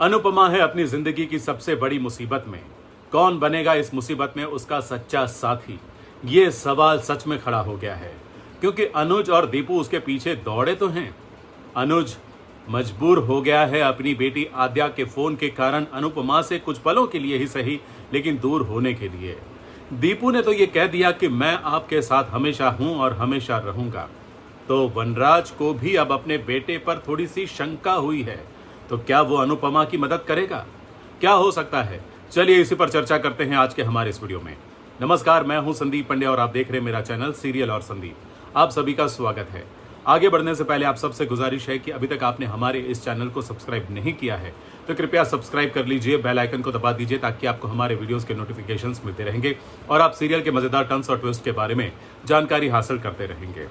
अनुपमा है अपनी जिंदगी की सबसे बड़ी मुसीबत में। कौन बनेगा इस मुसीबत में उसका सच्चा साथी? ये सवाल सच में खड़ा हो गया है, क्योंकि अनुज और दीपू उसके पीछे दौड़े तो हैं। अनुज मजबूर हो गया है अपनी बेटी आद्या के फोन के कारण अनुपमा से कुछ पलों के लिए ही सही, लेकिन दूर होने के लिए। दीपू ने तो ये कह दिया कि मैं आपके साथ हमेशा हूं और हमेशा रहूंगा। तो वनराज को भी अब अपने बेटे पर थोड़ी सी शंका हुई है। तो क्या वो अनुपमा की मदद करेगा? क्या हो सकता है? चलिए इसी पर चर्चा करते हैं आज के हमारे इस वीडियो में। नमस्कार, मैं हूं संदीप पंड्या और आप देख रहे हैं मेरा चैनल सीरियल और संदीप। आप सभी का स्वागत है। आगे बढ़ने से पहले आप सबसे गुजारिश है कि अभी तक आपने हमारे इस चैनल को सब्सक्राइब नहीं किया है तो कृपया सब्सक्राइब कर लीजिए, बेल आइकन को दबा दीजिए ताकि आपको हमारे वीडियोस के नोटिफिकेशंस मिलते रहेंगे और आप सीरियल के मजेदार टर्न्स और ट्विस्ट के बारे में जानकारी हासिल करते रहेंगे।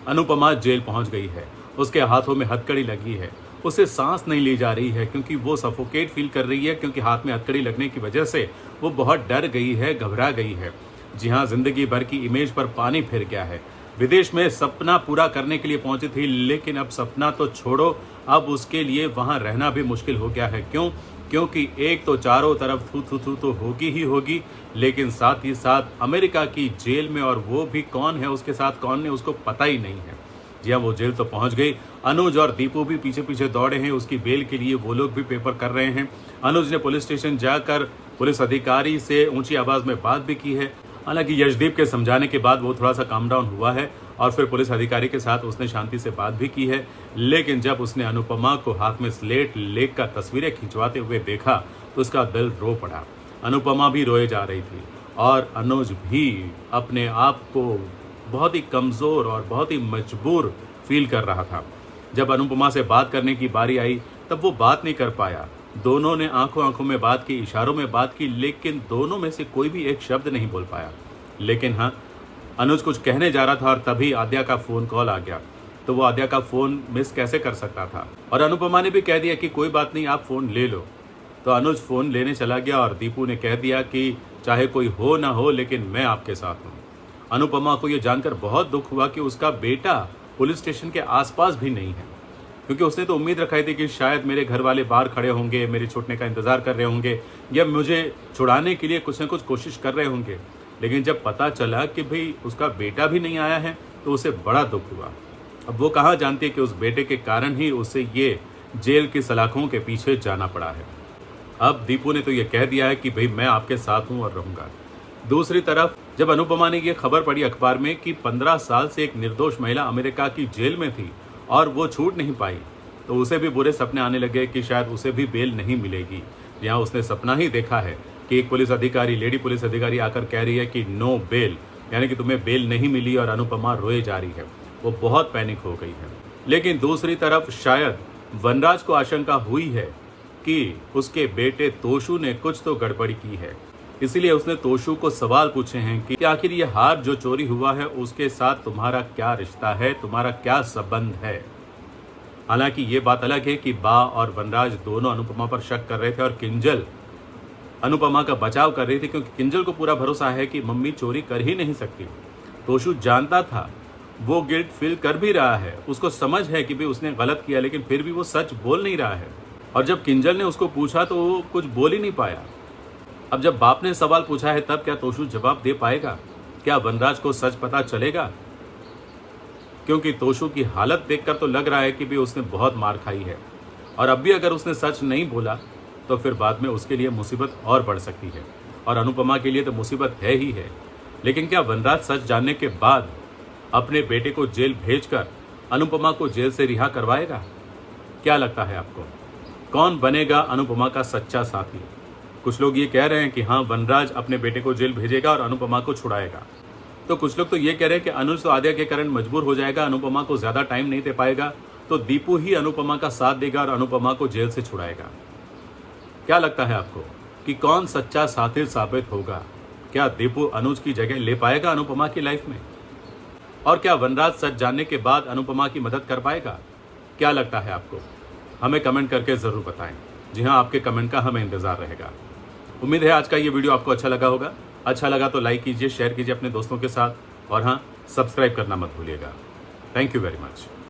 अनुपमा जेल पहुंच गई है। उसके हाथों में हथकड़ी लगी है। उसे सांस नहीं ली जा रही है क्योंकि वो सफोकेट फील कर रही है, क्योंकि हाथ में हथकड़ी लगने की वजह से वो बहुत डर गई है, घबरा गई है। जी हाँ, जिंदगी भर की इमेज पर पानी फिर गया है। विदेश में सपना पूरा करने के लिए पहुंची थी, लेकिन अब सपना तो छोड़ो, अब उसके लिए वहां रहना भी मुश्किल हो गया है। क्यों? क्योंकि एक तो चारों तरफ थू थू थू तो होगी ही होगी, लेकिन साथ ही साथ अमेरिका की जेल में, और वो भी कौन है उसके साथ, कौन है उसको पता ही नहीं है। जी हाँ, वो जेल तो पहुंच गई। अनुज और दीपू भी पीछे पीछे दौड़े हैं उसकी बेल के लिए। वो लोग भी पेपर कर रहे हैं। अनुज ने पुलिस स्टेशन जाकर पुलिस अधिकारी से ऊंची आवाज में बात भी की है। हालांकि यशदीप के समझाने के बाद वो थोड़ा सा काम डाउन हुआ है और फिर पुलिस अधिकारी के साथ उसने शांति से बात भी की है। लेकिन जब उसने अनुपमा को हाथ में स्लेट लेकर तस्वीरें खिंचवाते हुए देखा तो उसका दिल रो पड़ा। अनुपमा भी रोए जा रही थी और अनुज भी अपने आप को बहुत ही कमज़ोर और बहुत ही मजबूर फील कर रहा था। जब अनुपमा से बात करने की बारी आई तब वो बात नहीं कर पाया। दोनों ने आंखों आंखों में बात की, इशारों में बात की, लेकिन दोनों में से कोई भी एक शब्द नहीं बोल पाया। लेकिन हाँ, अनुज कुछ कहने जा रहा था और तभी आद्या का फ़ोन कॉल आ गया। तो वो आद्या का फ़ोन मिस कैसे कर सकता था? और अनुपमा ने भी कह दिया कि कोई बात नहीं, आप फ़ोन ले लो। तो अनुज फ़ोन लेने चला गया और दीपू ने कह दिया कि चाहे कोई हो ना हो, लेकिन मैं आपके साथ हूँ। अनुपमा को यह जानकर बहुत दुख हुआ कि उसका बेटा पुलिस स्टेशन के आसपास भी नहीं है, क्योंकि उसने तो उम्मीद रखाई थी कि शायद मेरे घर वाले बाहर खड़े होंगे, मेरे छूटने का इंतजार कर रहे होंगे या मुझे छुड़ाने के लिए कुछ न कुछ कोशिश कर रहे होंगे। लेकिन जब पता चला कि भाई उसका बेटा भी नहीं आया है तो उसे बड़ा दुख हुआ। अब वो कहाँ जानती है कि उस बेटे के कारण ही उसे ये जेल की सलाखों के पीछे जाना पड़ा है। अब दीपू ने तो ये कह दिया है कि भाई मैं आपके साथ हूँ और रहूँगा। दूसरी तरफ जब अनुपमा ने ये खबर पढ़ी अखबार में कि 15 साल से एक निर्दोष महिला अमेरिका की जेल में थी और वो छूट नहीं पाई, तो उसे भी बुरे सपने आने लगे कि शायद उसे भी बेल नहीं मिलेगी। यहाँ उसने सपना ही देखा है कि एक पुलिस अधिकारी, लेडी पुलिस अधिकारी आकर कह रही है कि नो बेल, यानी कि तुम्हें बेल नहीं मिली, और अनुपमा रोए जा रही है। वो बहुत पैनिक हो गई है। लेकिन दूसरी तरफ शायद वनराज को आशंका हुई है कि उसके बेटे तोशु ने कुछ तो गड़बड़ी की है, इसीलिए उसने तोशु को सवाल पूछे हैं कि आखिर ये हार जो चोरी हुआ है उसके साथ तुम्हारा क्या रिश्ता है, तुम्हारा क्या संबंध है। हालांकि ये बात अलग है कि बा और वनराज दोनों अनुपमा पर शक कर रहे थे और किंजल अनुपमा का बचाव कर रही थी, क्योंकि किंजल को पूरा भरोसा है कि मम्मी चोरी कर ही नहीं सकती। तोशु जानता था, वो गिल्ट फील कर भी रहा है, उसको समझ है कि भी उसने गलत किया, लेकिन फिर भी वो सच बोल नहीं रहा है। और जब किंजल ने उसको पूछा तो वो कुछ बोल ही नहीं पाया। अब जब बाप ने सवाल पूछा है तब क्या तोशु जवाब दे पाएगा? क्या वनराज को सच पता चलेगा? क्योंकि तोशु की हालत देखकर तो लग रहा है कि भी उसने बहुत मार खाई है, और अब भी अगर उसने सच नहीं बोला तो फिर बाद में उसके लिए मुसीबत और बढ़ सकती है, और अनुपमा के लिए तो मुसीबत है ही है। लेकिन क्या वनराज सच जानने के बाद अपने बेटे को जेल भेजकर अनुपमा को जेल से रिहा करवाएगा? क्या लगता है आपको, कौन बनेगा अनुपमा का सच्चा साथी? कुछ लोग ये कह रहे हैं कि हाँ, वनराज अपने बेटे को जेल भेजेगा और अनुपमा को छुड़ाएगा। तो कुछ लोग तो ये कह रहे हैं कि अनुज तो आद्या के कारण मजबूर हो जाएगा, अनुपमा को ज़्यादा टाइम नहीं दे पाएगा, तो दीपू ही अनुपमा का साथ देगा और अनुपमा को जेल से छुड़ाएगा। क्या लगता है आपको कि कौन सच्चा साथी साबित होगा? क्या दीपू अनुज की जगह ले पाएगा अनुपमा की लाइफ में? और क्या वनराज सच जानने के बाद अनुपमा की मदद कर पाएगा? क्या लगता है आपको? हमें कमेंट करके ज़रूर बताएं। जी हाँ, आपके कमेंट का हमें इंतज़ार रहेगा। उम्मीद है आज का ये वीडियो आपको अच्छा लगा होगा। अच्छा लगा तो लाइक कीजिए, शेयर कीजिए अपने दोस्तों के साथ, और हाँ, सब्सक्राइब करना मत भूलिएगा। Thank you very much.